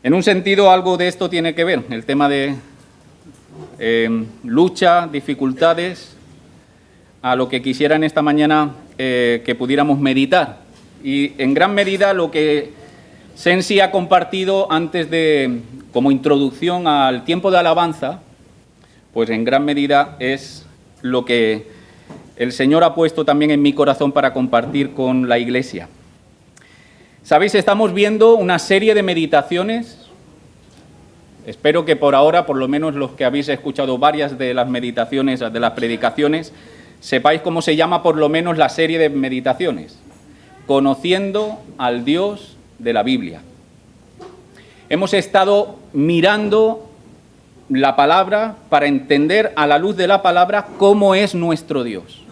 En un sentido, algo de esto tiene que ver, el tema de lucha, dificultades, a lo que quisiera en esta mañana que pudiéramos meditar. Y en gran medida lo que Sensi ha compartido antes de, como introducción al tiempo de alabanza, pues en gran medida es lo que el Señor ha puesto también en mi corazón para compartir con la Iglesia. Sabéis, estamos viendo una serie de meditaciones. Espero que por ahora, por lo menos los que habéis escuchado varias de las meditaciones, de las predicaciones, sepáis cómo se llama por lo menos la serie de meditaciones. Conociendo al Dios de la Biblia. Hemos estado mirando la palabra para entender a la luz de la palabra cómo es nuestro Dios.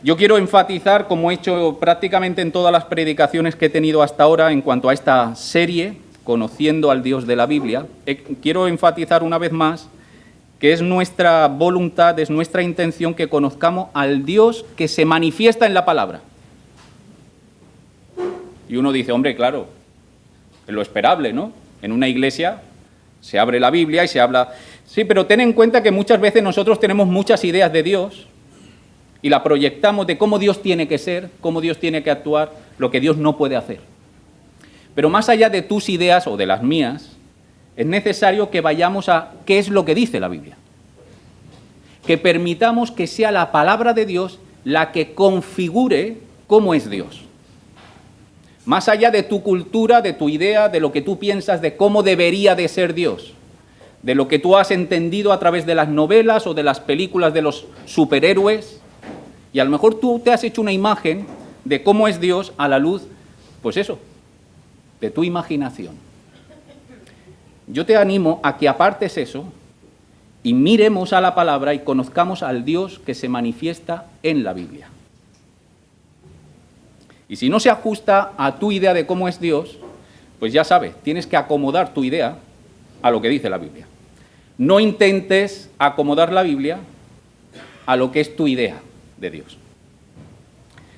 Yo quiero enfatizar, como he hecho prácticamente en todas las predicaciones que he tenido hasta ahora en cuanto a esta serie, Conociendo al Dios de la Biblia, quiero enfatizar una vez más que es nuestra voluntad, es nuestra intención que conozcamos al Dios que se manifiesta en la palabra. Y uno dice, hombre, claro, es lo esperable, ¿no? En una iglesia se abre la Biblia y se habla... Sí, pero ten en cuenta que muchas veces nosotros tenemos muchas ideas de Dios y la proyectamos de cómo Dios tiene que ser, cómo Dios tiene que actuar, lo que Dios no puede hacer. Pero más allá de tus ideas o de las mías, es necesario que vayamos a qué es lo que dice la Biblia. Que permitamos que sea la palabra de Dios la que configure cómo es Dios. Más allá de tu cultura, de tu idea, de lo que tú piensas de cómo debería de ser Dios, de lo que tú has entendido a través de las novelas o de las películas de los superhéroes, y a lo mejor tú te has hecho una imagen de cómo es Dios a la luz, pues eso, de tu imaginación. Yo te animo a que apartes eso y miremos a la palabra y conozcamos al Dios que se manifiesta en la Biblia. Y si no se ajusta a tu idea de cómo es Dios, pues ya sabes, tienes que acomodar tu idea a lo que dice la Biblia. No intentes acomodar la Biblia a lo que es tu idea de Dios.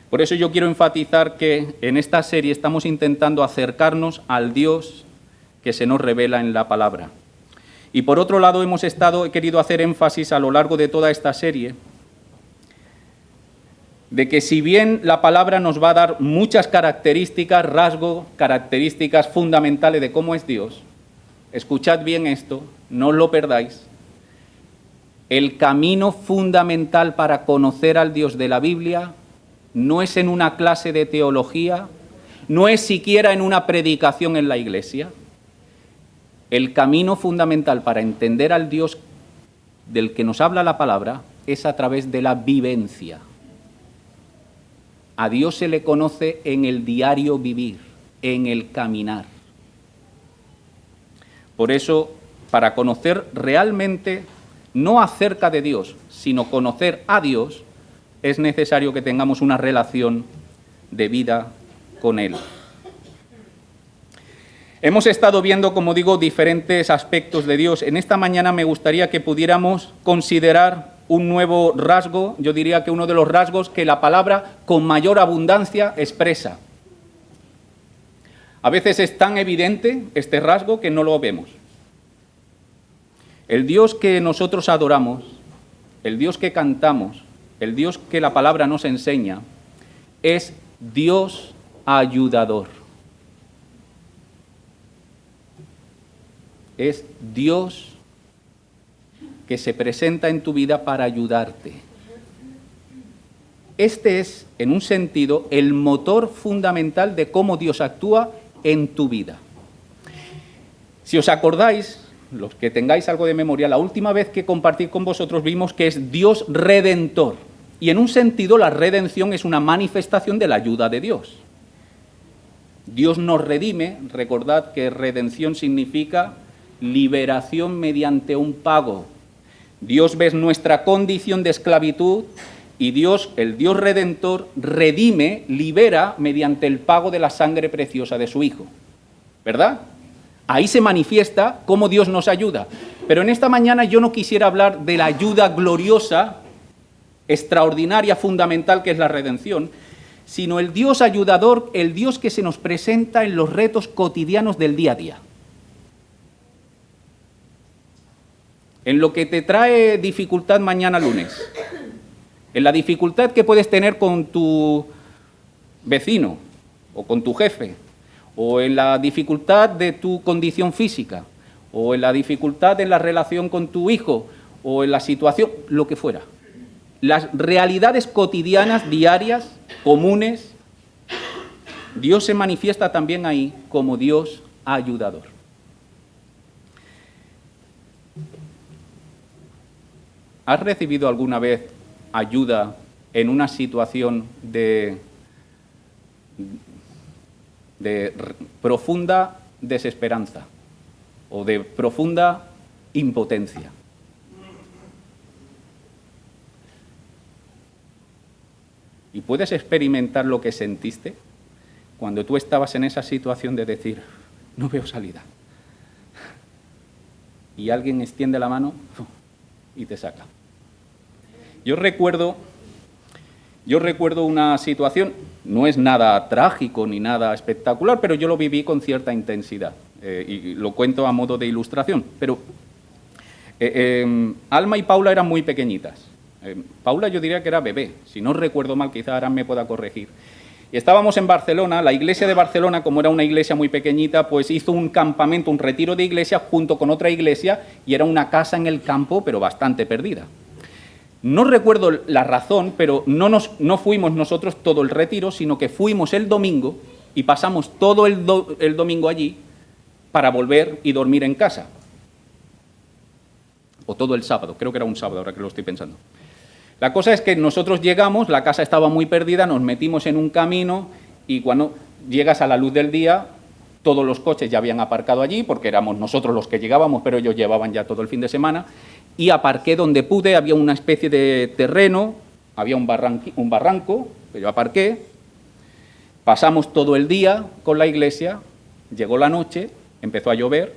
Por eso yo quiero enfatizar que en esta serie estamos intentando acercarnos al Dios que se nos revela en la palabra. Y por otro lado he querido hacer énfasis a lo largo de toda esta serie de que si bien la palabra nos va a dar muchas características, rasgos, características fundamentales de cómo es Dios, escuchad bien esto, no os lo perdáis, el camino fundamental para conocer al Dios de la Biblia no es en una clase de teología, no es siquiera en una predicación en la iglesia. El camino fundamental para entender al Dios del que nos habla la palabra es a través de la vivencia. A Dios se le conoce en el diario vivir, en el caminar. Por eso, para conocer realmente, no acerca de Dios, sino conocer a Dios, es necesario que tengamos una relación de vida con Él. Hemos estado viendo, como digo, diferentes aspectos de Dios. En esta mañana me gustaría que pudiéramos considerar un nuevo rasgo, yo diría que uno de los rasgos que la palabra con mayor abundancia expresa. A veces es tan evidente este rasgo que no lo vemos. El Dios que nosotros adoramos, el Dios que cantamos, el Dios que la palabra nos enseña, es Dios ayudador. Es Dios que se presenta en tu vida para ayudarte. Este es, en un sentido, el motor fundamental de cómo Dios actúa en tu vida. Si os acordáis, los que tengáis algo de memoria, la última vez que compartí con vosotros vimos que es Dios redentor. Y en un sentido la redención es una manifestación de la ayuda de Dios. Dios nos redime, recordad que redención significa liberación mediante un pago. Dios ve nuestra condición de esclavitud y Dios, el Dios redentor, redime, libera mediante el pago de la sangre preciosa de su Hijo. ¿Verdad? Ahí se manifiesta cómo Dios nos ayuda. Pero en esta mañana yo no quisiera hablar de la ayuda gloriosa, extraordinaria, fundamental, que es la redención, sino el Dios ayudador, el Dios que se nos presenta en los retos cotidianos del día a día. En lo que te trae dificultad mañana lunes, en la dificultad que puedes tener con tu vecino o con tu jefe, o en la dificultad de tu condición física, o en la dificultad en la relación con tu hijo, o en la situación, lo que fuera. Las realidades cotidianas, diarias, comunes, Dios se manifiesta también ahí como Dios ayudador. ¿Has recibido alguna vez ayuda en una situación de profunda desesperanza o de profunda impotencia? ¿Y puedes experimentar lo que sentiste cuando tú estabas en esa situación de decir, no veo salida? Y alguien extiende la mano y te saca. Yo recuerdo una situación, no es nada trágico ni nada espectacular, pero yo lo viví con cierta intensidad. Y lo cuento a modo de ilustración. Pero Alma y Paula eran muy pequeñitas. Paula yo diría que era bebé, si no recuerdo mal, quizá ahora me pueda corregir. Y estábamos en Barcelona, la iglesia de Barcelona, como era una iglesia muy pequeñita, pues hizo un campamento, un retiro de iglesia junto con otra iglesia, y era una casa en el campo, pero bastante perdida. No recuerdo la razón, pero no fuimos nosotros todo el retiro, sino que fuimos el domingo y pasamos todo el domingo allí para volver y dormir en casa. O todo el sábado, creo que era un sábado, ahora que lo estoy pensando. La cosa es que nosotros llegamos, la casa estaba muy perdida, nos metimos en un camino y cuando llegas a la luz del día, todos los coches ya habían aparcado allí, porque éramos nosotros los que llegábamos, pero ellos llevaban ya todo el fin de semana, y aparqué donde pude, había una especie de terreno, había un barranco, que yo aparqué, pasamos todo el día con la iglesia, llegó la noche, empezó a llover,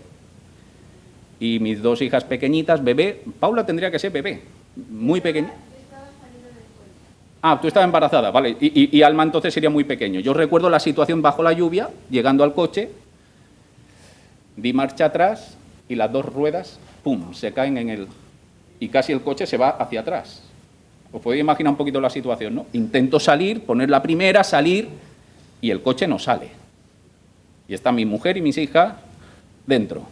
y mis dos hijas pequeñitas, bebé, Paula tendría que ser bebé, muy pequeña. Ah, tú estabas embarazada, vale, y Alma entonces sería muy pequeño. Yo recuerdo la situación bajo la lluvia, llegando al coche, di marcha atrás y las dos ruedas, ¡pum!, se caen en el... y casi el coche se va hacia atrás. Os podéis imaginar un poquito la situación, ¿no? Intento salir, poner la primera, salir, y el coche no sale. Y está mi mujer y mis hijas dentro.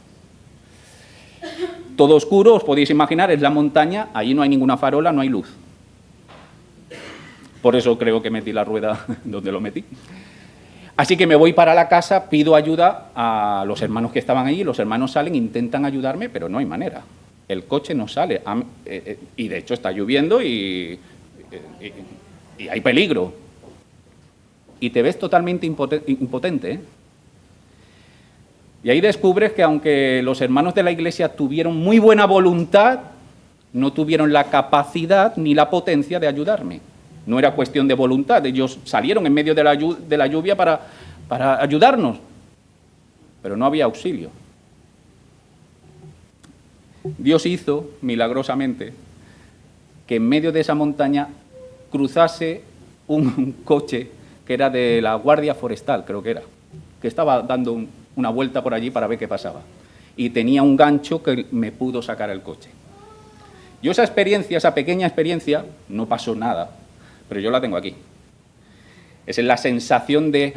Todo oscuro, os podéis imaginar, es la montaña, allí no hay ninguna farola, no hay luz. Por eso creo que metí la rueda donde lo metí. Así que me voy para la casa, pido ayuda a los hermanos que estaban allí, los hermanos salen, intentan ayudarme, pero no hay manera. El coche no sale, y de hecho está lloviendo y hay peligro. Y te ves totalmente impotente, ¿eh? Y ahí descubres que aunque los hermanos de la iglesia tuvieron muy buena voluntad, no tuvieron la capacidad ni la potencia de ayudarme. No era cuestión de voluntad, ellos salieron en medio de la lluvia para ayudarnos, pero no había auxilio. Dios hizo, milagrosamente, que en medio de esa montaña cruzase un coche que era de la Guardia Forestal, creo que era, que estaba dando una vuelta por allí para ver qué pasaba. Y tenía un gancho que me pudo sacar el coche. Yo esa experiencia, esa pequeña experiencia, no pasó nada, pero yo la tengo aquí. Es la sensación de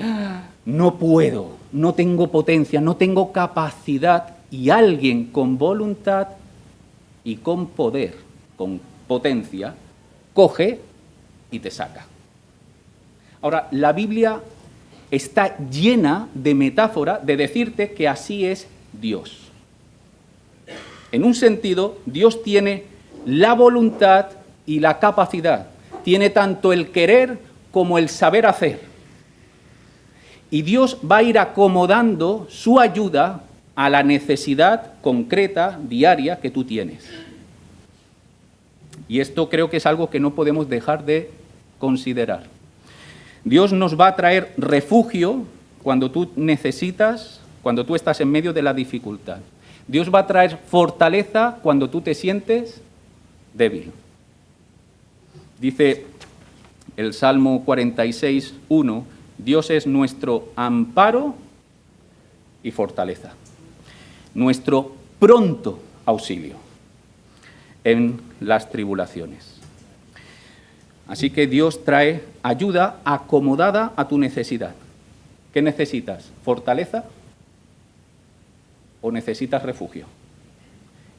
no puedo, no tengo potencia, no tengo capacidad, y alguien con voluntad y con poder, con potencia, coge y te saca. Ahora, la Biblia está llena de metáfora de decirte que así es Dios. En un sentido, Dios tiene la voluntad y la capacidad. Tiene tanto el querer como el saber hacer. Y Dios va a ir acomodando su ayuda a la necesidad concreta, diaria, que tú tienes. Y esto creo que es algo que no podemos dejar de considerar. Dios nos va a traer refugio cuando tú necesitas, cuando tú estás en medio de la dificultad. Dios va a traer fortaleza cuando tú te sientes débil. Dice el Salmo 46, 1, Dios es nuestro amparo y fortaleza, nuestro pronto auxilio en las tribulaciones. Así que Dios trae ayuda acomodada a tu necesidad. ¿Qué necesitas? ¿Fortaleza o necesitas refugio?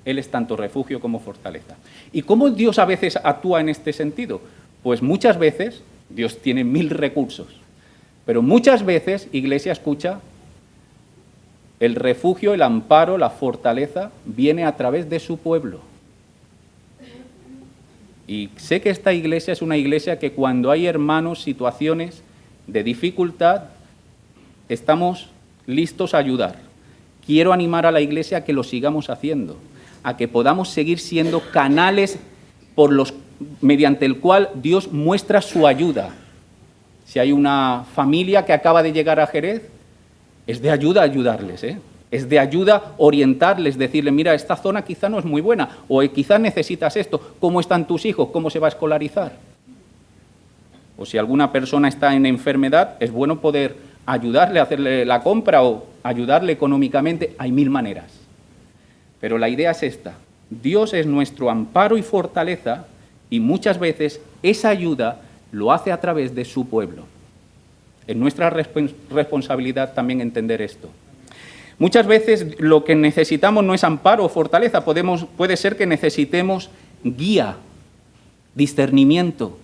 Él es tanto refugio como fortaleza. ¿Y cómo Dios a veces actúa en este sentido? Pues muchas veces Dios tiene 1000 recursos, pero muchas veces, Iglesia, escucha, el refugio, el amparo, la fortaleza viene a través de su pueblo. Y sé que esta iglesia es una iglesia que cuando hay hermanos, situaciones de dificultad, estamos listos a ayudar. Quiero animar a la iglesia a que lo sigamos haciendo, a que podamos seguir siendo canales mediante el cual Dios muestra su ayuda. Si hay una familia que acaba de llegar a Jerez, es de ayuda ayudarles, Es de ayuda orientarles, decirle, mira, esta zona quizá no es muy buena, o quizá necesitas esto, ¿cómo están tus hijos? ¿Cómo se va a escolarizar? O si alguna persona está en enfermedad, es bueno poder ayudarle a hacerle la compra o ayudarle económicamente. Hay 1000 maneras. Pero la idea es esta: Dios es nuestro amparo y fortaleza, y muchas veces esa ayuda lo hace a través de su pueblo. Es nuestra responsabilidad también entender esto. Muchas veces lo que necesitamos no es amparo o fortaleza, puede ser que necesitemos guía, discernimiento.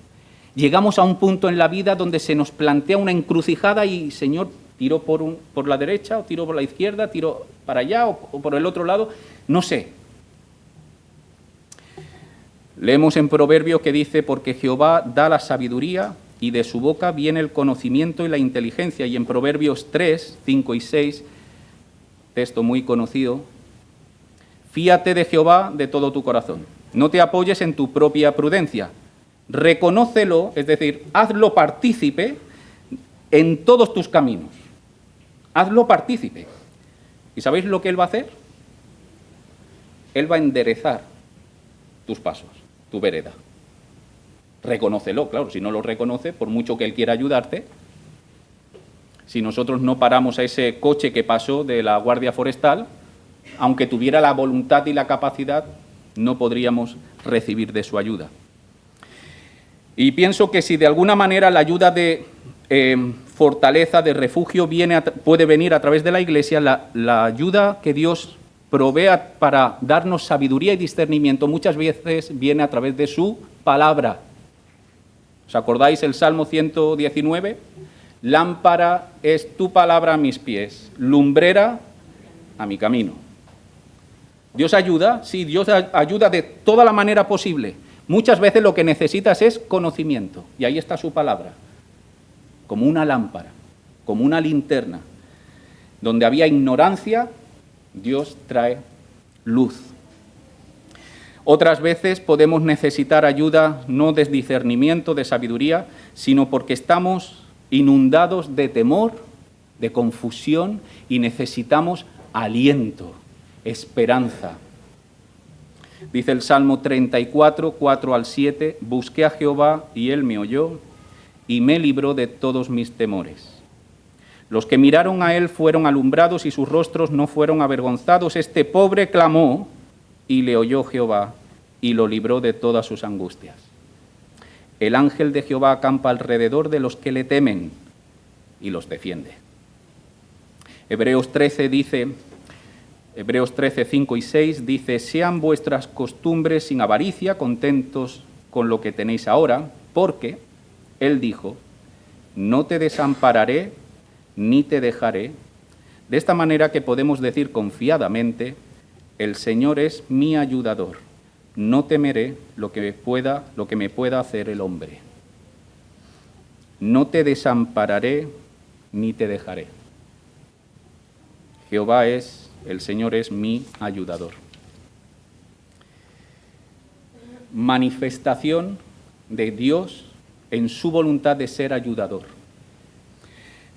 Llegamos a un punto en la vida donde se nos plantea una encrucijada y, Señor, tiro por la derecha o tiro por la izquierda, tiro para allá o por el otro lado, no sé. Leemos en Proverbios que dice, porque Jehová da la sabiduría y de su boca viene el conocimiento y la inteligencia. Y en Proverbios 3, 5 y 6, texto muy conocido, fíate de Jehová de todo tu corazón, no te apoyes en tu propia prudencia, reconócelo, es decir, hazlo partícipe en todos tus caminos, hazlo partícipe. ¿Y sabéis lo que Él va a hacer? Él va a enderezar tus pasos, tu vereda. Reconócelo, claro, si no lo reconoce, por mucho que Él quiera ayudarte, si nosotros no paramos a ese coche que pasó de la Guardia Forestal, aunque tuviera la voluntad y la capacidad, no podríamos recibir de su ayuda. Y pienso que si de alguna manera la ayuda de fortaleza, de refugio, puede venir a través de la Iglesia, la ayuda que Dios provea para darnos sabiduría y discernimiento muchas veces viene a través de su palabra. ¿Os acordáis el Salmo 119? Lámpara es tu palabra a mis pies, lumbrera a mi camino. ¿Dios ayuda? Sí, Dios ayuda de toda la manera posible. Muchas veces lo que necesitas es conocimiento, y ahí está su palabra, como una lámpara, como una linterna. Donde había ignorancia, Dios trae luz. Otras veces podemos necesitar ayuda no de discernimiento, de sabiduría, sino porque estamos inundados de temor, de confusión y necesitamos aliento, esperanza. Dice el Salmo 34, 4 al 7, busqué a Jehová y Él me oyó y me libró de todos mis temores. Los que miraron a Él fueron alumbrados y sus rostros no fueron avergonzados. Este pobre clamó y le oyó Jehová y lo libró de todas sus angustias. El ángel de Jehová acampa alrededor de los que le temen y los defiende. Hebreos 13, 5 y 6 dice, sean vuestras costumbres sin avaricia, contentos con lo que tenéis ahora, porque Él dijo, no te desampararé ni te dejaré. De esta manera que podemos decir confiadamente, el Señor es mi ayudador. No temeré lo que me pueda hacer el hombre. No te desampararé ni te dejaré. Jehová es, el Señor es mi ayudador. Manifestación de Dios en su voluntad de ser ayudador.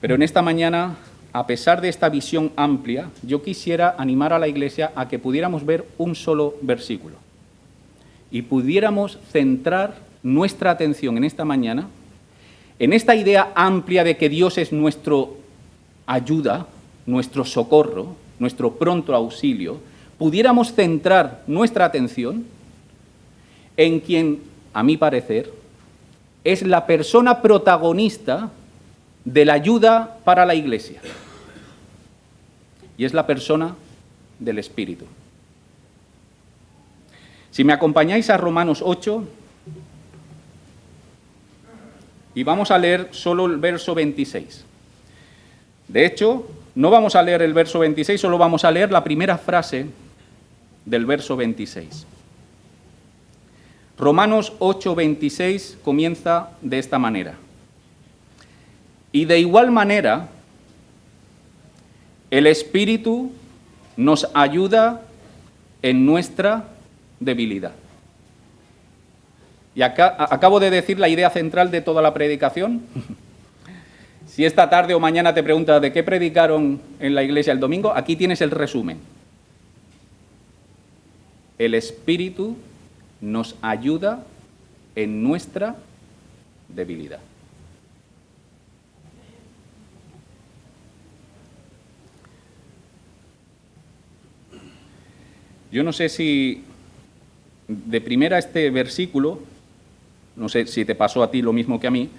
Pero en esta mañana, a pesar de esta visión amplia, yo quisiera animar a la Iglesia a que pudiéramos ver un solo versículo y pudiéramos centrar nuestra atención en esta mañana en esta idea amplia de que Dios es nuestro ayuda, nuestro socorro, nuestro pronto auxilio, pudiéramos centrar nuestra atención en quien, a mi parecer, es la persona protagonista de la ayuda para la Iglesia. Y es la persona del Espíritu. Si me acompañáis a Romanos 8, y vamos a leer solo el verso 26. De hecho, no vamos a leer el verso 26, solo vamos a leer la primera frase del verso 26. Romanos 8, 26 comienza de esta manera. Y de igual manera, el Espíritu nos ayuda en nuestra debilidad. Y acá acabo de decir la idea central de toda la predicación. Si esta tarde o mañana te preguntas de qué predicaron en la iglesia el domingo, aquí tienes el resumen. El Espíritu nos ayuda en nuestra debilidad. Yo no sé si de primera este versículo, no sé si te pasó a ti lo mismo que a mí,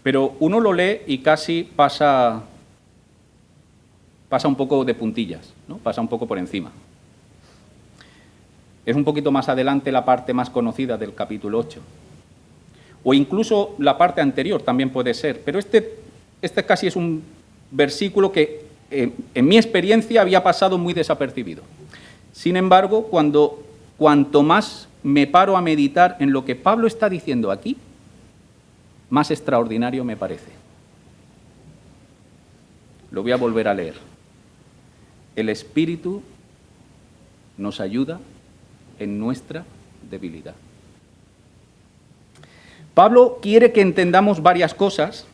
pero uno lo lee y casi pasa un poco de puntillas, ¿no? Pasa un poco por encima. Es un poquito más adelante la parte más conocida del capítulo 8. O incluso la parte anterior también puede ser, pero este casi es un versículo que en mi experiencia había pasado muy desapercibido. Sin embargo, cuanto más me paro a meditar en lo que Pablo está diciendo aquí, más extraordinario me parece. Lo voy a volver a leer. El Espíritu nos ayuda en nuestra debilidad. Pablo quiere que entendamos varias cosas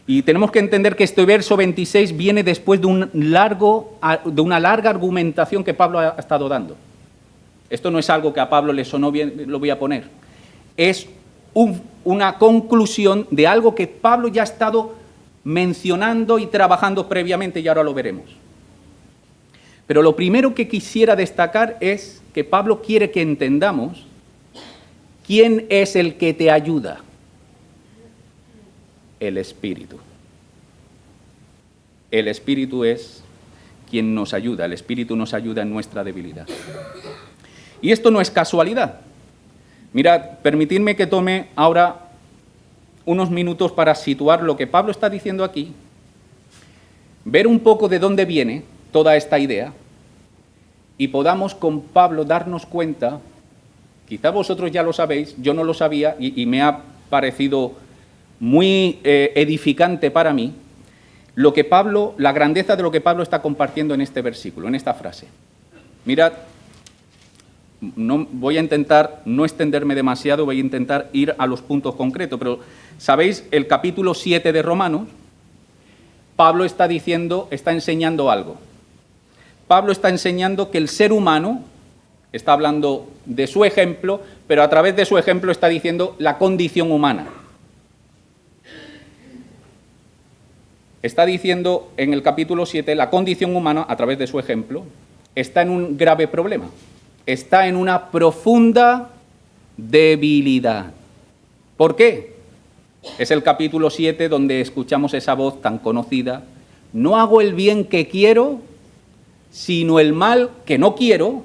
y tenemos que entender que este verso 26 viene después de una larga argumentación que Pablo ha estado dando. Esto no es algo que a Pablo le sonó bien, lo voy a poner. Es una conclusión de algo que Pablo ya ha estado mencionando y trabajando previamente y ahora lo veremos. Pero lo primero que quisiera destacar es que Pablo quiere que entendamos quién es el que te ayuda. El Espíritu. El Espíritu es quien nos ayuda, el Espíritu nos ayuda en nuestra debilidad. Y esto no es casualidad. Mirad, permitidme que tome ahora unos minutos para situar lo que Pablo está diciendo aquí, ver un poco de dónde viene toda esta idea y podamos con Pablo darnos cuenta, quizá vosotros ya lo sabéis, yo no lo sabía y me ha parecido muy edificante para mí, la grandeza de lo que Pablo está compartiendo en este versículo, en esta frase. Mirad, voy a intentar no extenderme demasiado, voy a intentar ir a los puntos concretos, pero ¿sabéis? El capítulo 7 de Romanos, Pablo está enseñando algo. Pablo está enseñando que el ser humano, está hablando de su ejemplo, pero a través de su ejemplo está diciendo la condición humana. Está diciendo en el capítulo 7, la condición humana, a través de su ejemplo, está en un grave problema. Está en una profunda debilidad. ¿Por qué? Es el capítulo 7 donde escuchamos esa voz tan conocida. No hago el bien que quiero, sino el mal que no quiero.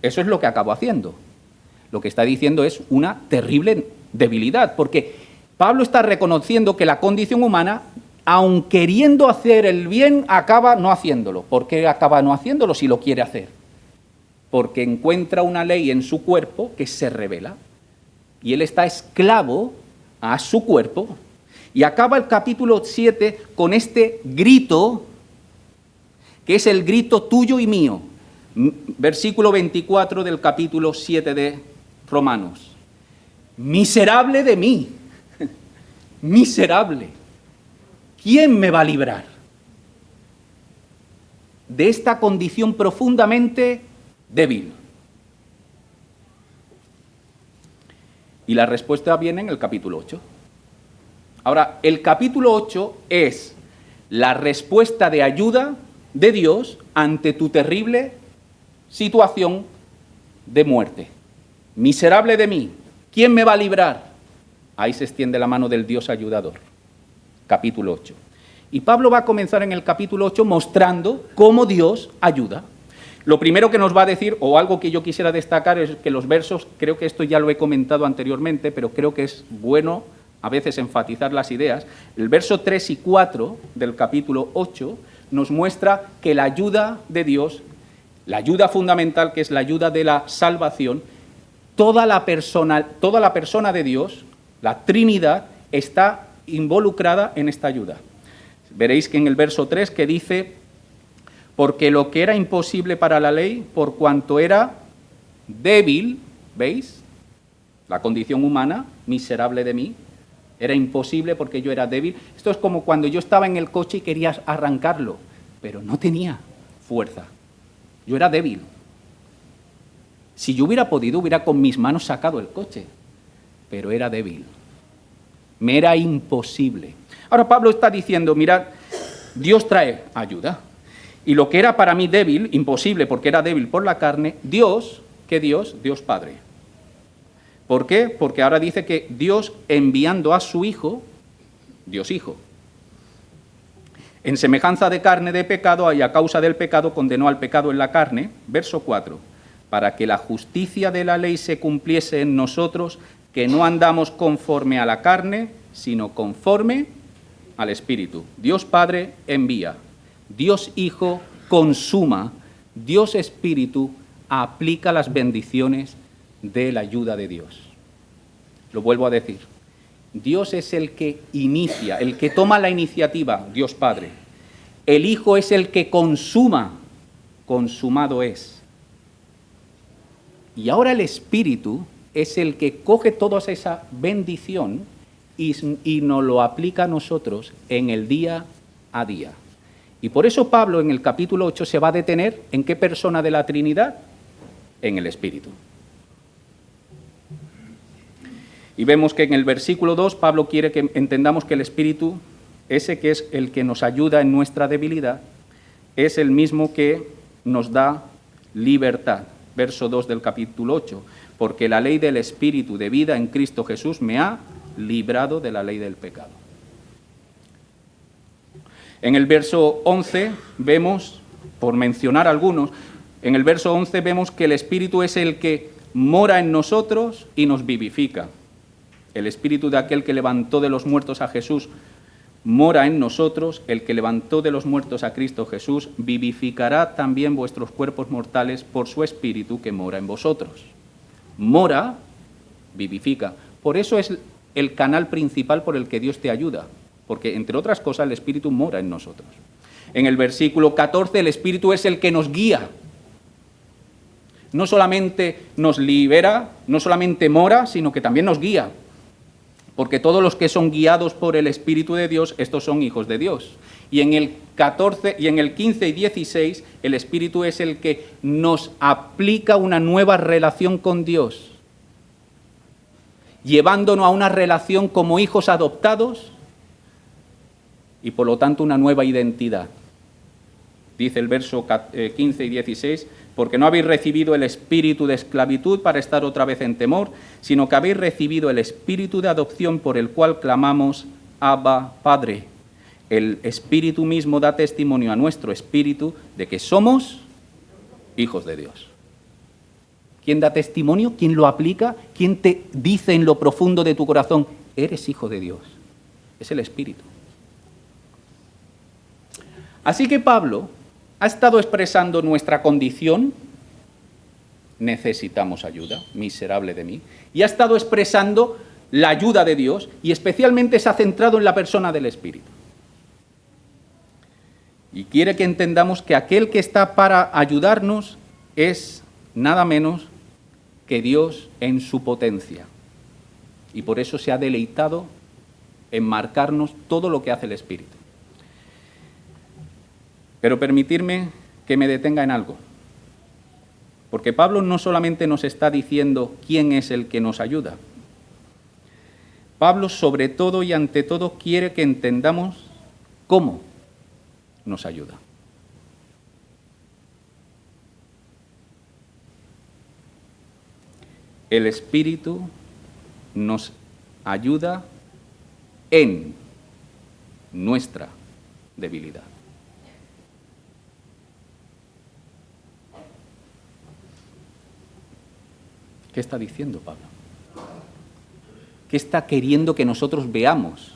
Eso es lo que acabo haciendo. Lo que está diciendo es una terrible debilidad, porque Pablo está reconociendo que la condición humana, aun queriendo hacer el bien, acaba no haciéndolo. ¿Por qué acaba no haciéndolo si lo quiere hacer? Porque encuentra una ley en su cuerpo que se revela. Y él está esclavo a su cuerpo. Y acaba el capítulo 7 con este grito, que es el grito tuyo y mío. Versículo 24 del capítulo 7 de Romanos. Miserable de mí. Miserable. ¿Quién me va a librar de esta condición profundamente débil? Y la respuesta viene en el capítulo 8. Ahora, el capítulo 8 es la respuesta de ayuda de Dios ante tu terrible situación de muerte. Miserable de mí, ¿quién me va a librar? Ahí se extiende la mano del Dios ayudador. Capítulo 8. Y Pablo va a comenzar en el capítulo 8 mostrando cómo Dios ayuda. Lo primero que nos va a decir, o algo que yo quisiera destacar, es que los versos, creo que esto ya lo he comentado anteriormente, pero creo que es bueno a veces enfatizar las ideas. El verso 3 y 4 del capítulo 8 nos muestra que la ayuda de Dios, la ayuda fundamental, que es la ayuda de la salvación, toda la persona de Dios, la Trinidad, está involucrada en esta ayuda. Veréis que en el verso 3 que dice, porque lo que era imposible para la ley, por cuanto era débil, ¿veis? La condición humana, miserable de mí, era imposible porque yo era débil. Esto es como cuando yo estaba en el coche y quería arrancarlo, pero no tenía fuerza. Yo era débil. Si yo hubiera podido, hubiera con mis manos sacado el coche, pero era débil. Me era imposible. Ahora Pablo está diciendo, mirad, Dios trae ayuda. Y lo que era para mí débil, imposible porque era débil por la carne, Dios, ¿qué Dios? Dios Padre. ¿Por qué? Porque ahora dice que Dios enviando a su Hijo, Dios Hijo, en semejanza de carne de pecado y a causa del pecado condenó al pecado en la carne, verso 4, para que la justicia de la ley se cumpliese en nosotros, que no andamos conforme a la carne, sino conforme al Espíritu. Dios Padre envía, Dios Hijo consuma, Dios Espíritu aplica las bendiciones de la ayuda de Dios. Lo vuelvo a decir, Dios es el que inicia, el que toma la iniciativa, Dios Padre. El Hijo es el que consuma, consumado es. Y ahora el Espíritu es el que coge toda esa bendición y nos lo aplica a nosotros en el día a día. Y por eso Pablo en el capítulo 8 se va a detener ¿en qué persona de la Trinidad? En el Espíritu. Y vemos que en el versículo 2 Pablo quiere que entendamos que el Espíritu, ese que es el que nos ayuda en nuestra debilidad, es el mismo que nos da libertad. Verso 2 del capítulo 8, porque la ley del Espíritu de vida en Cristo Jesús me ha librado de la ley del pecado. En el verso 11 vemos, por mencionar algunos, en el verso 11 vemos que el Espíritu es el que mora en nosotros y nos vivifica. El Espíritu de aquel que levantó de los muertos a Jesús mora en nosotros, el que levantó de los muertos a Cristo Jesús vivificará también vuestros cuerpos mortales por su Espíritu que mora en vosotros. Mora, vivifica. Por eso es el canal principal por el que Dios te ayuda, porque entre otras cosas el Espíritu mora en nosotros. En el versículo 14 el Espíritu es el que nos guía. No solamente nos libera, no solamente mora, sino que también nos guía. Porque todos los que son guiados por el Espíritu de Dios, estos son hijos de Dios. Y en el 14 y en el 15 y 16, el Espíritu es el que nos aplica una nueva relación con Dios, llevándonos a una relación como hijos adoptados y por lo tanto una nueva identidad. Dice el verso 15 y 16, porque no habéis recibido el espíritu de esclavitud para estar otra vez en temor, sino que habéis recibido el espíritu de adopción por el cual clamamos, Abba, Padre. El Espíritu mismo da testimonio a nuestro espíritu de que somos hijos de Dios. ¿Quién da testimonio? ¿Quién lo aplica? ¿Quién te dice en lo profundo de tu corazón, eres hijo de Dios? Es el Espíritu. Así que Pablo ha estado expresando nuestra condición, necesitamos ayuda, miserable de mí, y ha estado expresando la ayuda de Dios, y especialmente se ha centrado en la persona del Espíritu. Y quiere que entendamos que aquel que está para ayudarnos es nada menos que Dios en su potencia. Y por eso se ha deleitado en marcarnos todo lo que hace el Espíritu. Pero permitirme que me detenga en algo. Porque Pablo no solamente nos está diciendo quién es el que nos ayuda. Pablo, sobre todo y ante todo, quiere que entendamos cómo nos ayuda. El Espíritu nos ayuda en nuestra debilidad. ¿Qué está diciendo Pablo? ¿Qué está queriendo que nosotros veamos?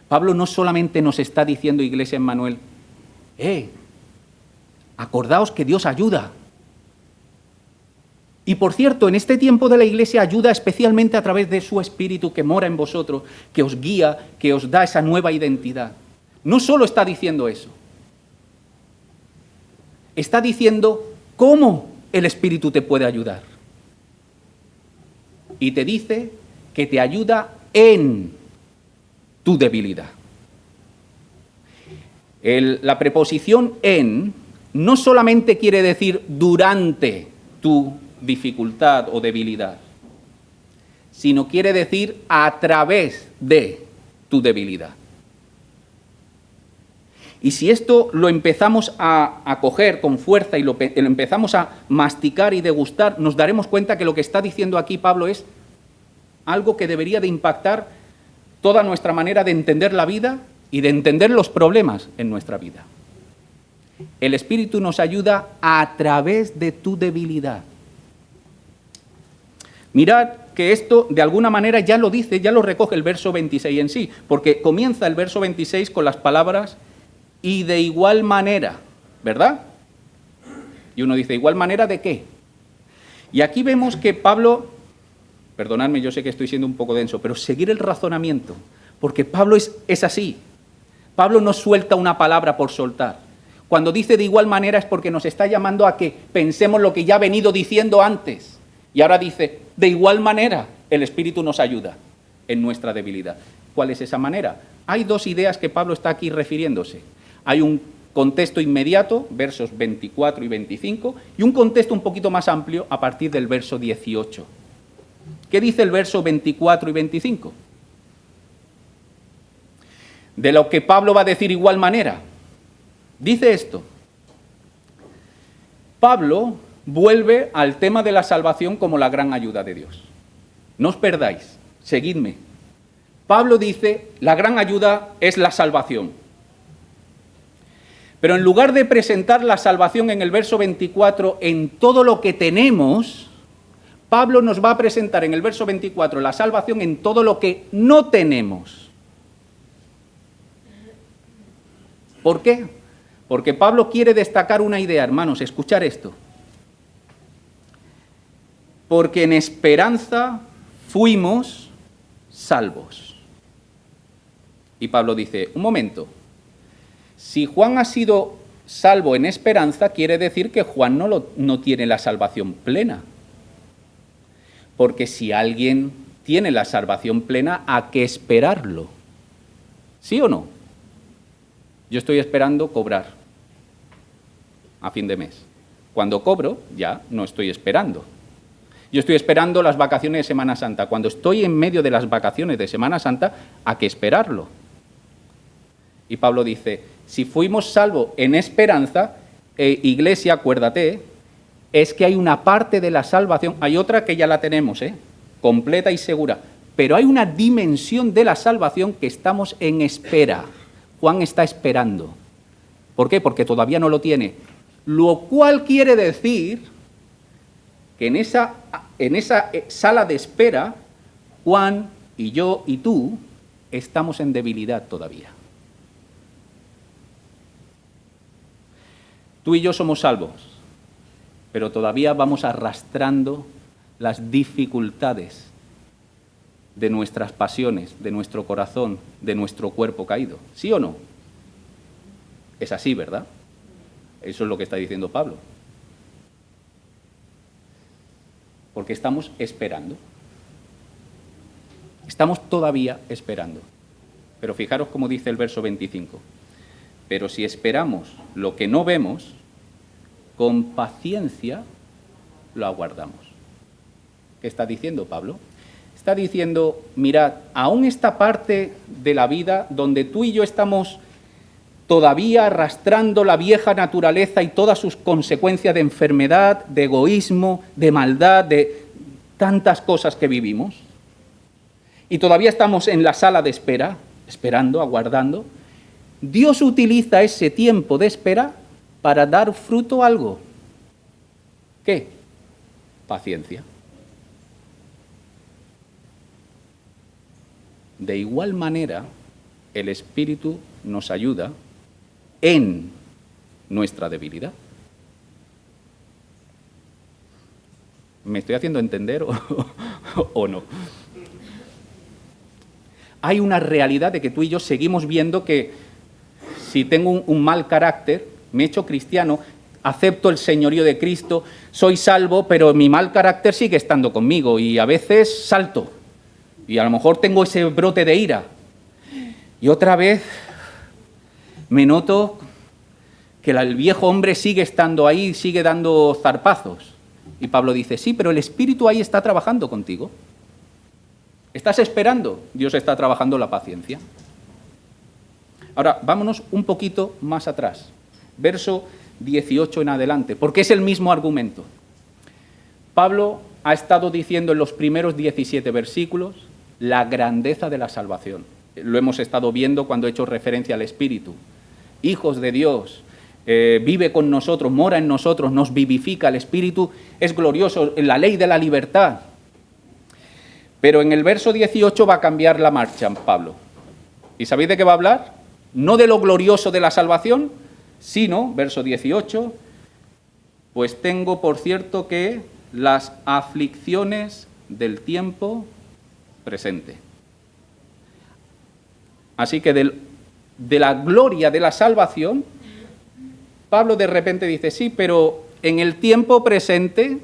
Pablo no solamente nos está diciendo, Iglesia Emmanuel, acordaos que Dios ayuda. Y por cierto, en este tiempo de la Iglesia ayuda especialmente a través de su Espíritu que mora en vosotros, que os guía, que os da esa nueva identidad. No solo está diciendo eso, está diciendo cómo el Espíritu te puede ayudar. Y te dice que te ayuda en tu debilidad. La preposición en no solamente quiere decir durante tu dificultad o debilidad, sino quiere decir a través de tu debilidad. Y si esto lo empezamos a coger con fuerza y lo empezamos a masticar y degustar, nos daremos cuenta que lo que está diciendo aquí Pablo es algo que debería de impactar toda nuestra manera de entender la vida y de entender los problemas en nuestra vida. El Espíritu nos ayuda a través de tu debilidad. Mirad que esto de alguna manera ya lo dice, ya lo recoge el verso 26 en sí, porque comienza el verso 26 con las palabras y de igual manera, ¿verdad? Y uno dice, ¿igual manera de qué? Y aquí vemos que Pablo, perdonadme, yo sé que estoy siendo un poco denso, pero seguir el razonamiento, porque Pablo es así. Pablo no suelta una palabra por soltar. Cuando dice de igual manera es porque nos está llamando a que pensemos lo que ya ha venido diciendo antes. Y ahora dice, de igual manera, el Espíritu nos ayuda en nuestra debilidad. ¿Cuál es esa manera? Hay dos ideas que Pablo está aquí refiriéndose. Hay un contexto inmediato, versos 24 y 25, y un contexto un poquito más amplio a partir del verso 18. ¿Qué dice el verso 24 y 25? De lo que Pablo va a decir igual manera. Dice esto. Pablo vuelve al tema de la salvación como la gran ayuda de Dios. No os perdáis, seguidme. Pablo dice, la gran ayuda es la salvación. Pero en lugar de presentar la salvación en el verso 24 en todo lo que tenemos, Pablo nos va a presentar en el verso 24 la salvación en todo lo que no tenemos. ¿Por qué? Porque Pablo quiere destacar una idea, hermanos, escuchar esto. Porque en esperanza fuimos salvos. Y Pablo dice, un momento, si Juan ha sido salvo en esperanza, quiere decir que Juan no tiene la salvación plena. Porque si alguien tiene la salvación plena, ¿a qué esperarlo? ¿Sí o no? Yo estoy esperando cobrar a fin de mes. Cuando cobro, ya no estoy esperando. Yo estoy esperando las vacaciones de Semana Santa. Cuando estoy en medio de las vacaciones de Semana Santa, ¿a qué esperarlo? Y Pablo dice, si fuimos salvos en esperanza, Iglesia, acuérdate, es que hay una parte de la salvación, hay otra que ya la tenemos, completa y segura, pero hay una dimensión de la salvación que estamos en espera. Juan está esperando. ¿Por qué? Porque todavía no lo tiene. Lo cual quiere decir que en esa sala de espera, Juan y yo y tú estamos en debilidad todavía. Tú y yo somos salvos, pero todavía vamos arrastrando las dificultades de nuestras pasiones, de nuestro corazón, de nuestro cuerpo caído. ¿Sí o no? Es así, ¿verdad? Eso es lo que está diciendo Pablo. Porque estamos esperando. Estamos todavía esperando. Pero fijaros cómo dice el verso 25. Pero si esperamos lo que no vemos, con paciencia lo aguardamos. ¿Qué está diciendo Pablo? Está diciendo, mirad, aún esta parte de la vida donde tú y yo estamos todavía arrastrando la vieja naturaleza y todas sus consecuencias de enfermedad, de egoísmo, de maldad, de tantas cosas que vivimos, y todavía estamos en la sala de espera, esperando, aguardando, Dios utiliza ese tiempo de espera para dar fruto a algo. ¿Qué? Paciencia. De igual manera, el Espíritu nos ayuda en nuestra debilidad. ¿Me estoy haciendo entender o no? Hay una realidad de que tú y yo seguimos viendo que si tengo un mal carácter, me he hecho cristiano, acepto el señorío de Cristo, soy salvo, pero mi mal carácter sigue estando conmigo y a veces salto. Y a lo mejor tengo ese brote de ira. Y otra vez me noto que el viejo hombre sigue estando ahí, sigue dando zarpazos. Y Pablo dice, sí, pero el Espíritu ahí está trabajando contigo. ¿Estás esperando? Dios está trabajando la paciencia. Ahora, vámonos un poquito más atrás. Verso 18 en adelante, porque es el mismo argumento. Pablo ha estado diciendo en los primeros 17 versículos la grandeza de la salvación. Lo hemos estado viendo cuando he hecho referencia al Espíritu. Hijos de Dios, vive con nosotros, mora en nosotros, nos vivifica. El Espíritu es glorioso, la ley de la libertad. Pero en el verso 18 va a cambiar la marcha, Pablo. ¿Y sabéis de qué va a hablar? No de lo glorioso de la salvación, sino, verso 18, pues tengo por cierto que las aflicciones del tiempo presente. Así que de la gloria de la salvación, Pablo de repente dice, sí, pero en el tiempo presente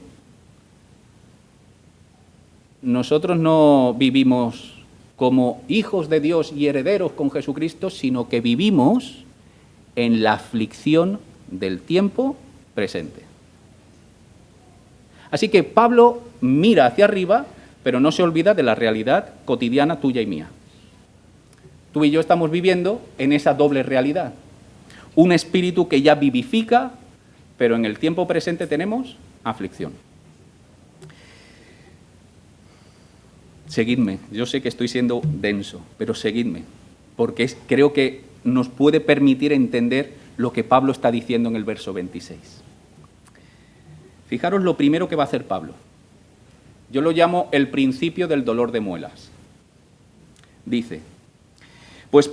nosotros no vivimos como hijos de Dios y herederos con Jesucristo, sino que vivimos en la aflicción del tiempo presente. Así que Pablo mira hacia arriba, pero no se olvida de la realidad cotidiana tuya y mía. Tú y yo estamos viviendo en esa doble realidad. Un espíritu que ya vivifica, pero en el tiempo presente tenemos aflicción. Seguidme, yo sé que estoy siendo denso, pero seguidme, porque creo que nos puede permitir entender lo que Pablo está diciendo en el verso 26. Fijaros lo primero que va a hacer Pablo. Yo lo llamo el principio del dolor de muelas. Dice, pues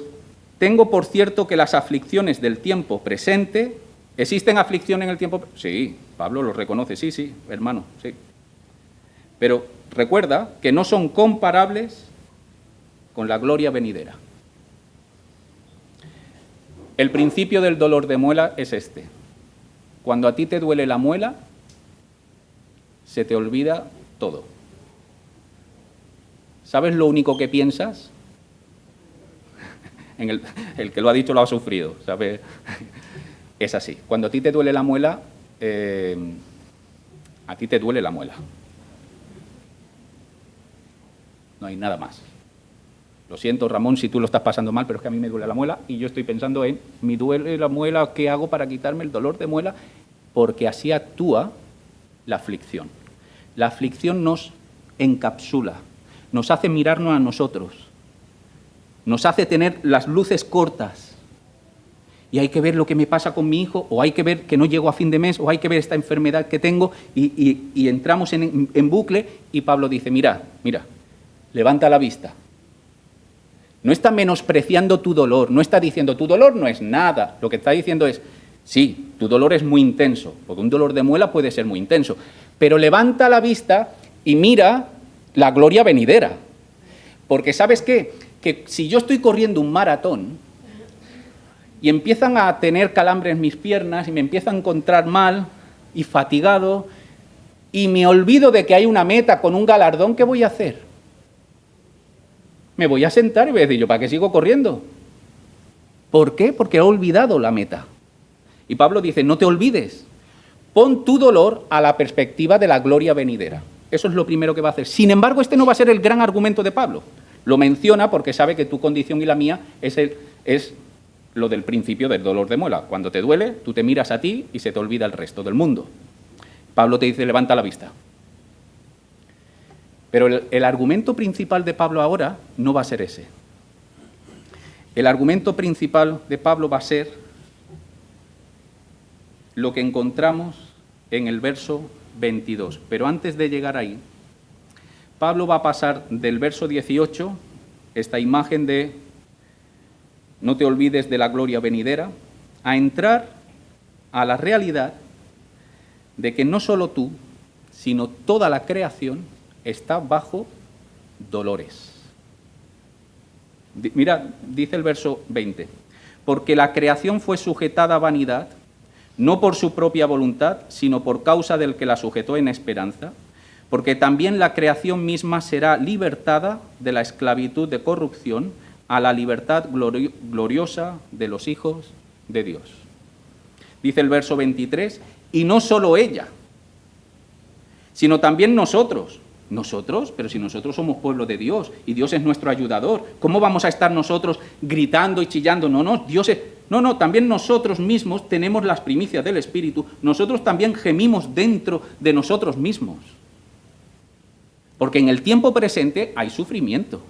tengo por cierto que las aflicciones del tiempo presente, ¿existen aflicciones en el tiempo? Sí, Pablo lo reconoce, sí, hermano, sí. Pero recuerda que no son comparables con la gloria venidera. El principio del dolor de muela es este. Cuando a ti te duele la muela, se te olvida todo. ¿Sabes lo único que piensas? El que lo ha dicho lo ha sufrido, ¿sabes? Es así. Cuando a ti te duele la muela, a ti te duele la muela. No hay nada más. Lo siento, Ramón, si tú lo estás pasando mal, pero es que a mí me duele la muela y yo estoy pensando en, me duele la muela, ¿qué hago para quitarme el dolor de muela? Porque así actúa la aflicción. La aflicción nos encapsula, nos hace mirarnos a nosotros, nos hace tener las luces cortas y hay que ver lo que me pasa con mi hijo, o hay que ver que no llego a fin de mes, o hay que ver esta enfermedad que tengo y entramos en bucle y Pablo dice, mira, levanta la vista. No está menospreciando tu dolor, no está diciendo tu dolor no es nada, lo que está diciendo es, sí, tu dolor es muy intenso, porque un dolor de muela puede ser muy intenso, pero levanta la vista y mira la gloria venidera. Porque ¿sabes qué? Que si yo estoy corriendo un maratón y empiezan a tener calambres mis piernas y me empiezo a encontrar mal y fatigado y me olvido de que hay una meta con un galardón, ¿qué voy a hacer? Me voy a sentar y voy a decir, ¿yo para qué sigo corriendo? ¿Por qué? Porque he olvidado la meta. Y Pablo dice, no te olvides, pon tu dolor a la perspectiva de la gloria venidera. Eso es lo primero que va a hacer. Sin embargo, este no va a ser el gran argumento de Pablo. Lo menciona porque sabe que tu condición y la mía es lo del principio del dolor de muela. Cuando te duele, tú te miras a ti y se te olvida el resto del mundo. Pablo te dice, levanta la vista. Pero el argumento principal de Pablo ahora no va a ser ese. El argumento principal de Pablo va a ser lo que encontramos en el verso 22. Pero antes de llegar ahí, Pablo va a pasar del verso 18, esta imagen de no te olvides de la gloria venidera, a entrar a la realidad de que no solo tú, sino toda la creación está bajo dolores. Mirad, dice el verso 20, porque la creación fue sujetada a vanidad, no por su propia voluntad, sino por causa del que la sujetó en esperanza, porque también la creación misma será libertada de la esclavitud de corrupción a la libertad gloriosa de los hijos de Dios. Dice el verso 23, y no solo ella, sino también nosotros. Nosotros, pero si nosotros somos pueblo de Dios y Dios es nuestro ayudador, ¿cómo vamos a estar nosotros gritando y chillando? No, Dios es... No, también nosotros mismos tenemos las primicias del Espíritu, nosotros también gemimos dentro de nosotros mismos. Porque en el tiempo presente hay sufrimiento.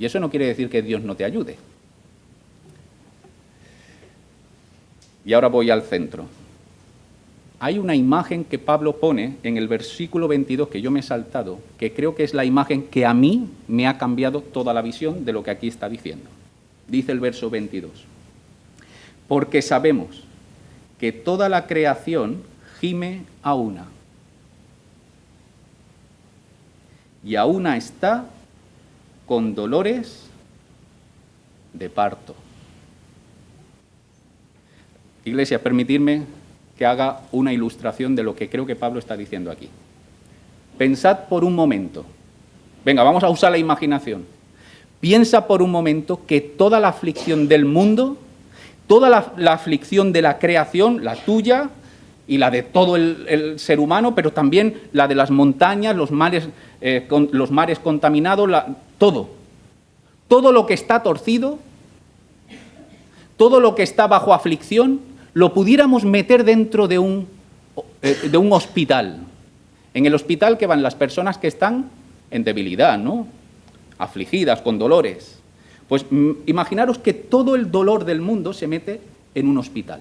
Y eso no quiere decir que Dios no te ayude. Y ahora voy al centro. Hay una imagen que Pablo pone en el versículo 22 que yo me he saltado, que creo que es la imagen que a mí me ha cambiado toda la visión de lo que aquí está diciendo. Dice el verso 22, porque sabemos que toda la creación gime a una, y a una está con dolores de parto. Iglesia, permitidme que haga una ilustración de lo que creo que Pablo está diciendo aquí. Pensad por un momento. Venga, vamos a usar la imaginación. Piensa por un momento que toda la aflicción del mundo, toda la aflicción de la creación, la tuya y la de todo el ser humano, pero también la de las montañas, los mares contaminados, todo lo que está torcido, todo lo que está bajo aflicción, lo pudiéramos meter dentro de un hospital. En el hospital que van las personas que están en debilidad, ¿no? Afligidas, con dolores. Pues imaginaros que todo el dolor del mundo se mete en un hospital.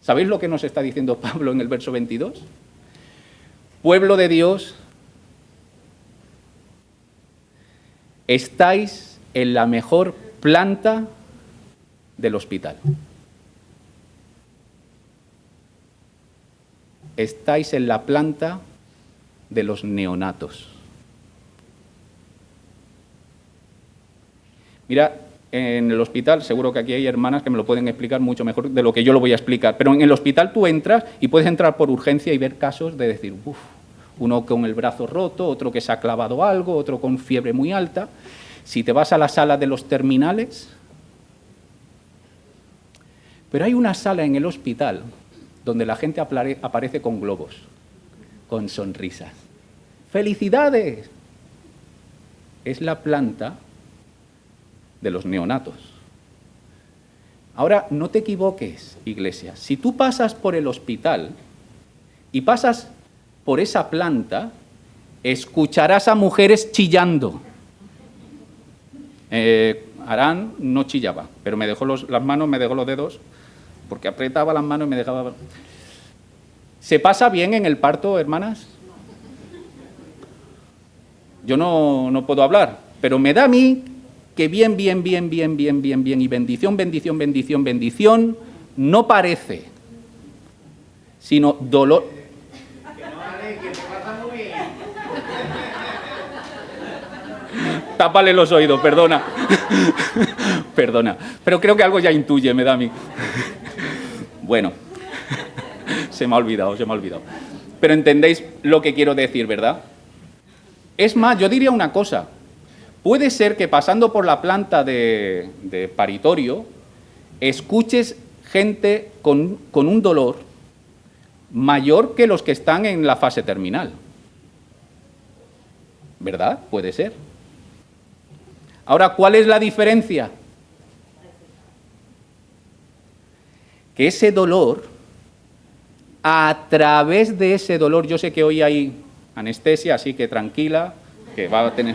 ¿Sabéis lo que nos está diciendo Pablo en el verso 22? Pueblo de Dios, estáis en la mejor planta del hospital. Estáis en la planta de los neonatos. Mira, en el hospital, seguro que aquí hay hermanas que me lo pueden explicar mucho mejor de lo que yo lo voy a explicar, pero en el hospital tú entras y puedes entrar por urgencia y ver casos de decir, uno con el brazo roto, otro que se ha clavado algo, otro con fiebre muy alta. Si te vas a la sala de los terminales, pero hay una sala en el hospital donde la gente aparece con globos, con sonrisas. ¡Felicidades! Es la planta de los neonatos. Ahora, no te equivoques, iglesia. Si tú pasas por el hospital y pasas por esa planta, escucharás a mujeres chillando. Arán no chillaba, pero me dejó las manos, me dejó los dedos, porque apretaba las manos y me dejaba... ¿Se pasa bien en el parto, hermanas? Yo no puedo hablar, pero me da a mí que bien, y bendición, no parece, sino dolor. Que no, Ale, que se pasa muy bien. Tápale los oídos, perdona. Perdona, pero creo que algo ya intuye, me da a mí. Bueno, se me ha olvidado. Pero entendéis lo que quiero decir, ¿verdad? Es más, yo diría una cosa. Puede ser que pasando por la planta de paritorio, escuches gente con un dolor, mayor que los que están en la fase terminal. ¿Verdad? Puede ser. Ahora, ¿cuál es la diferencia? Que ese dolor, a través de ese dolor, yo sé que hoy hay anestesia, así que tranquila, que va a tener...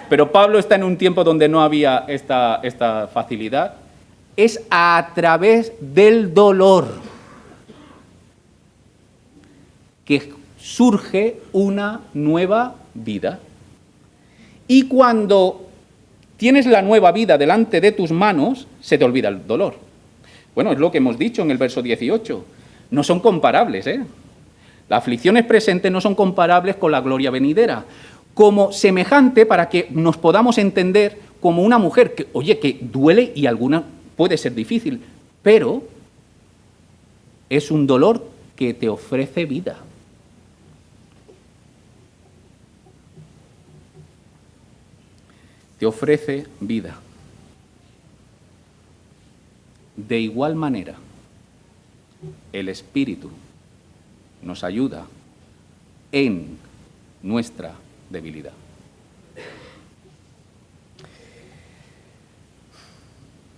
Pero Pablo está en un tiempo donde no había esta facilidad. Es a través del dolor que surge una nueva vida. Y cuando tienes la nueva vida delante de tus manos, se te olvida el dolor. Bueno, es lo que hemos dicho en el verso 18. No son comparables, ¿eh? Las aflicciones presentes no son comparables con la gloria venidera. Como semejante, para que nos podamos entender, como una mujer que, oye, que duele y alguna puede ser difícil, pero es un dolor que te ofrece vida. Te ofrece vida. De igual manera, el Espíritu nos ayuda en nuestra debilidad.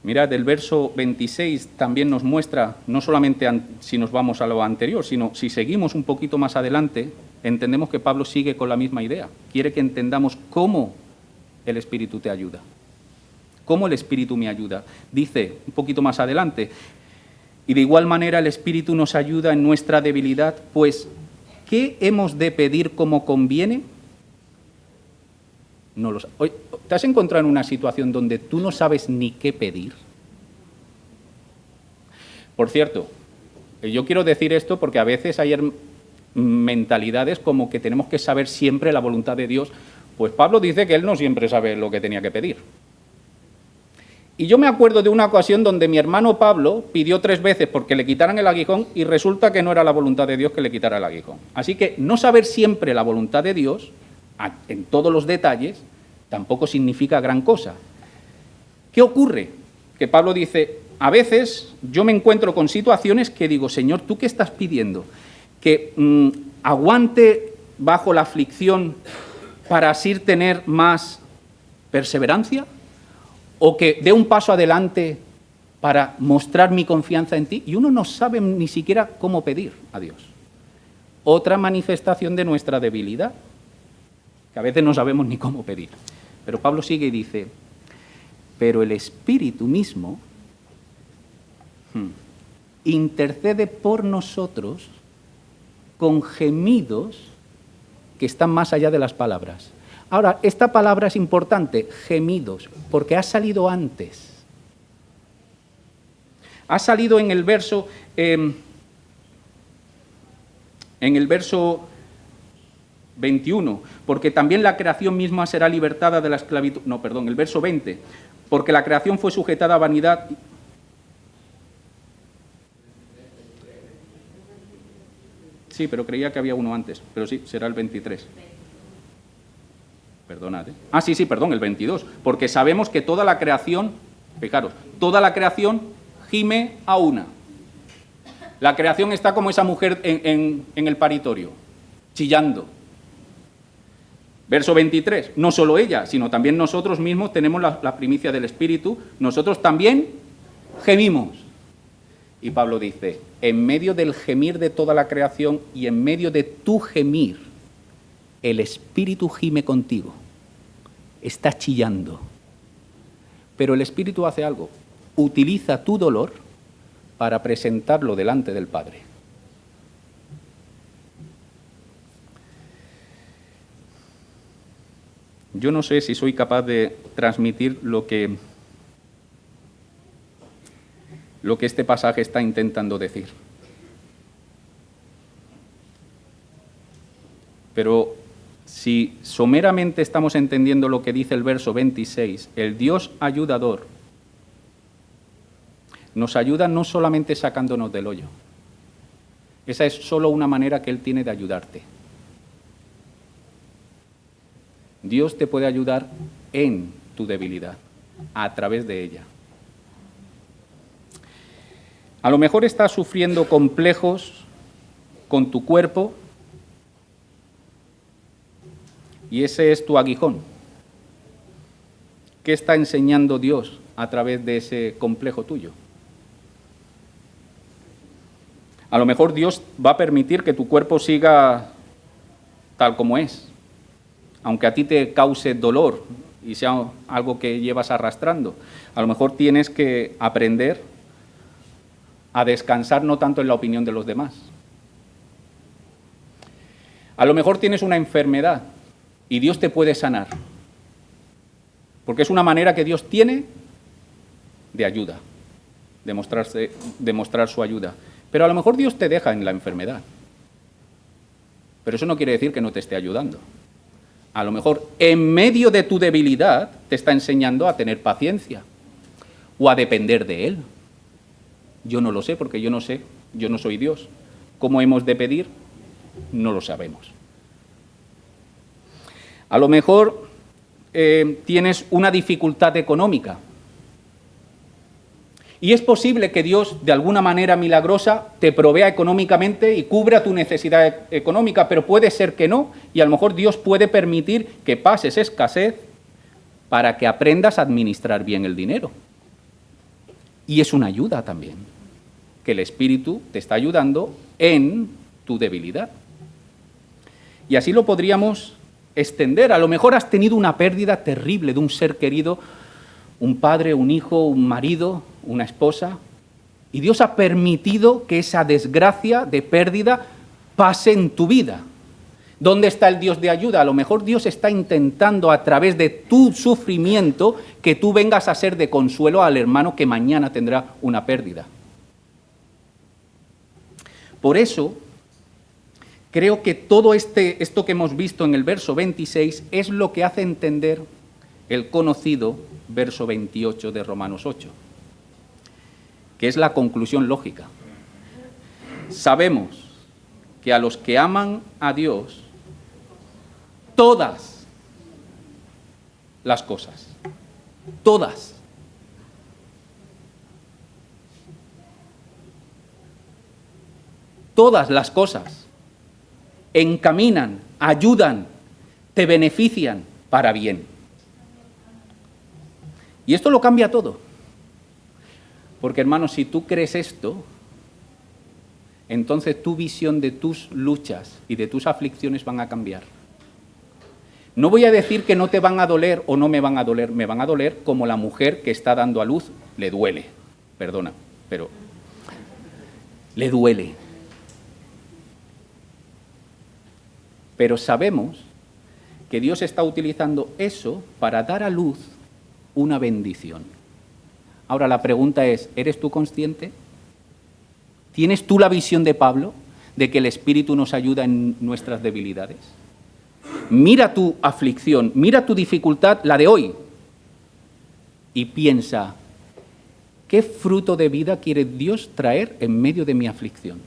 Mirad, el verso 26 también nos muestra, no solamente si nos vamos a lo anterior, sino si seguimos un poquito más adelante, entendemos que Pablo sigue con la misma idea. Quiere que entendamos cómo el Espíritu te ayuda. ¿Cómo el Espíritu me ayuda? Dice un poquito más adelante, y de igual manera el Espíritu nos ayuda en nuestra debilidad, pues, ¿qué hemos de pedir como conviene? No lo sabes. ¿Te has encontrado en una situación donde tú no sabes ni qué pedir? Por cierto, yo quiero decir esto porque a veces hay mentalidades como que tenemos que saber siempre la voluntad de Dios. Pues Pablo dice que él no siempre sabe lo que tenía que pedir. Y yo me acuerdo de una ocasión donde mi hermano Pablo pidió 3 veces porque le quitaran el aguijón y resulta que no era la voluntad de Dios que le quitara el aguijón. Así que no saber siempre la voluntad de Dios, en todos los detalles, tampoco significa gran cosa. ¿Qué ocurre? Que Pablo dice, a veces yo me encuentro con situaciones que digo, Señor, ¿tú qué estás pidiendo? ¿Que aguante bajo la aflicción para así tener más perseverancia? ¿O que dé un paso adelante para mostrar mi confianza en ti? Y uno no sabe ni siquiera cómo pedir a Dios. Otra manifestación de nuestra debilidad, que a veces no sabemos ni cómo pedir. Pero Pablo sigue y dice, pero el Espíritu mismo intercede por nosotros con gemidos que están más allá de las palabras. Ahora, esta palabra es importante, gemidos, porque ha salido antes. Ha salido en el verso 21, porque también la creación misma será libertada de la esclavitud. No, perdón, el verso 20, porque la creación fue sujetada a vanidad. Sí, pero creía que había uno antes, pero sí, será el 23. Perdonad, ¿eh? Sí, perdón, el 22. Porque sabemos que toda la creación, fijaros, toda la creación gime a una. La creación está como esa mujer en el paritorio, chillando. Verso 23, no solo ella, sino también nosotros mismos tenemos la primicia del Espíritu, nosotros también gemimos. Y Pablo dice, en medio del gemir de toda la creación y en medio de tu gemir, el Espíritu gime contigo, está chillando. Pero el Espíritu hace algo, utiliza tu dolor para presentarlo delante del Padre. Yo no sé si soy capaz de transmitir lo que este pasaje está intentando decir. Pero si someramente estamos entendiendo lo que dice el verso 26, el Dios ayudador nos ayuda no solamente sacándonos del hoyo. Esa es solo una manera que Él tiene de ayudarte. Dios te puede ayudar en tu debilidad, a través de ella. A lo mejor estás sufriendo complejos con tu cuerpo y ese es tu aguijón. ¿Qué está enseñando Dios a través de ese complejo tuyo? A lo mejor Dios va a permitir que tu cuerpo siga tal como es, aunque a ti te cause dolor y sea algo que llevas arrastrando. A lo mejor tienes que aprender a descansar no tanto en la opinión de los demás. A lo mejor tienes una enfermedad y Dios te puede sanar, porque es una manera que Dios tiene de ayuda, de mostrar su ayuda. Pero a lo mejor Dios te deja en la enfermedad. Pero eso no quiere decir que no te esté ayudando. A lo mejor en medio de tu debilidad te está enseñando a tener paciencia o a depender de Él. Yo no lo sé porque yo no sé, yo no soy Dios. ¿Cómo hemos de pedir? No lo sabemos. A lo mejor tienes una dificultad económica y es posible que Dios, de alguna manera milagrosa, te provea económicamente y cubra tu necesidad económica, pero puede ser que no, y a lo mejor Dios puede permitir que pases escasez para que aprendas a administrar bien el dinero. Y es una ayuda también, que el Espíritu te está ayudando en tu debilidad. Y así lo podríamos extender. A lo mejor has tenido una pérdida terrible de un ser querido, un padre, un hijo, un marido, una esposa, y Dios ha permitido que esa desgracia de pérdida pase en tu vida. ¿Dónde está el Dios de ayuda? A lo mejor Dios está intentando a través de tu sufrimiento que tú vengas a ser de consuelo al hermano que mañana tendrá una pérdida. Por eso, creo que todo esto que hemos visto en el verso 26 es lo que hace entender el conocido verso 28 de Romanos 8, que es la conclusión lógica. Sabemos que a los que aman a Dios, todas las cosas, todas las cosas encaminan, ayudan, te benefician para bien. Y esto lo cambia todo. Porque, hermanos, si tú crees esto, entonces tu visión de tus luchas y de tus aflicciones van a cambiar. No voy a decir que no te van a doler o no me van a doler como la mujer que está dando a luz, le duele, perdona, pero le duele. Pero sabemos que Dios está utilizando eso para dar a luz una bendición. Ahora la pregunta es, ¿eres tú consciente? ¿Tienes tú la visión de Pablo de que el Espíritu nos ayuda en nuestras debilidades? Mira tu aflicción, mira tu dificultad, la de hoy, y piensa, ¿qué fruto de vida quiere Dios traer en medio de mi aflicción?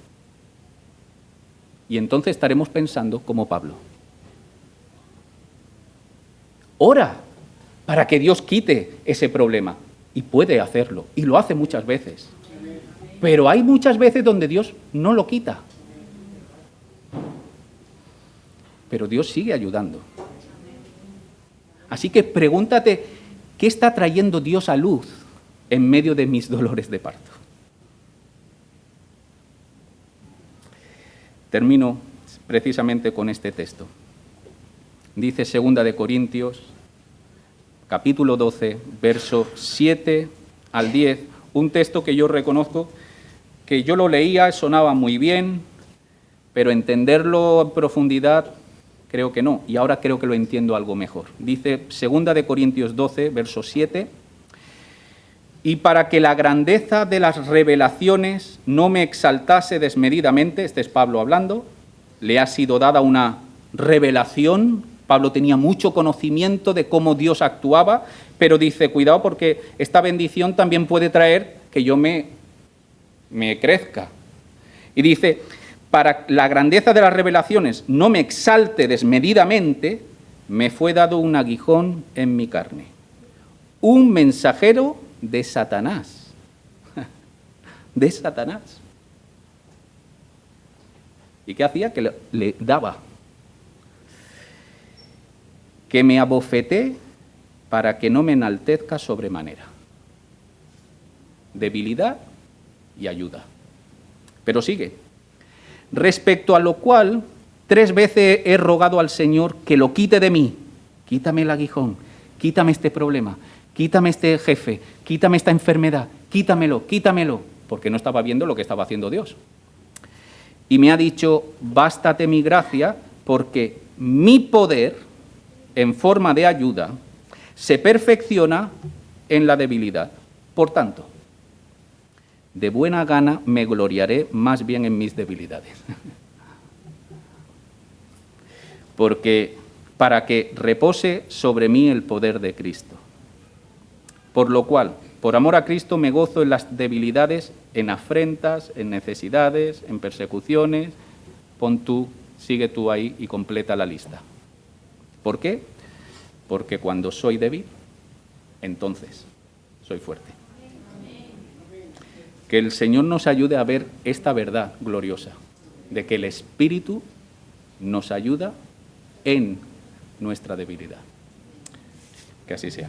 Y entonces estaremos pensando como Pablo. Ora para que Dios quite ese problema. Y puede hacerlo, y lo hace muchas veces. Pero hay muchas veces donde Dios no lo quita. Pero Dios sigue ayudando. Así que pregúntate, ¿qué está trayendo Dios a luz en medio de mis dolores de parto? Termino precisamente con este texto. Dice 2 de Corintios, capítulo 12, versos 7 al 10, un texto que yo reconozco que yo lo leía, sonaba muy bien, pero entenderlo en profundidad creo que no, y ahora creo que lo entiendo algo mejor. Dice 2 de Corintios 12, verso 7, y para que la grandeza de las revelaciones no me exaltase desmedidamente, este es Pablo hablando, le ha sido dada una revelación. Pablo tenía mucho conocimiento de cómo Dios actuaba, pero dice, cuidado porque esta bendición también puede traer que yo me crezca. Y dice, para la grandeza de las revelaciones no me exalte desmedidamente, me fue dado un aguijón en mi carne, un mensajero de Satanás. De Satanás. ¿Y qué hacía? Que le daba. Que me abofeté para que no me enaltezca sobremanera. Debilidad y ayuda. Pero sigue. Respecto a lo cual, 3 veces he rogado al Señor que lo quite de mí. Quítame el aguijón, quítame este problema, quítame este jefe, quítame esta enfermedad, quítamelo, quítamelo, porque no estaba viendo lo que estaba haciendo Dios. Y me ha dicho, bástate mi gracia, porque mi poder, en forma de ayuda, se perfecciona en la debilidad. Por tanto, de buena gana me gloriaré más bien en mis debilidades. Porque para que repose sobre mí el poder de Cristo. Por lo cual, por amor a Cristo, me gozo en las debilidades, en afrentas, en necesidades, en persecuciones. Sigue tú ahí y completa la lista. ¿Por qué? Porque cuando soy débil, entonces soy fuerte. Que el Señor nos ayude a ver esta verdad gloriosa, de que el Espíritu nos ayuda en nuestra debilidad. Que así sea.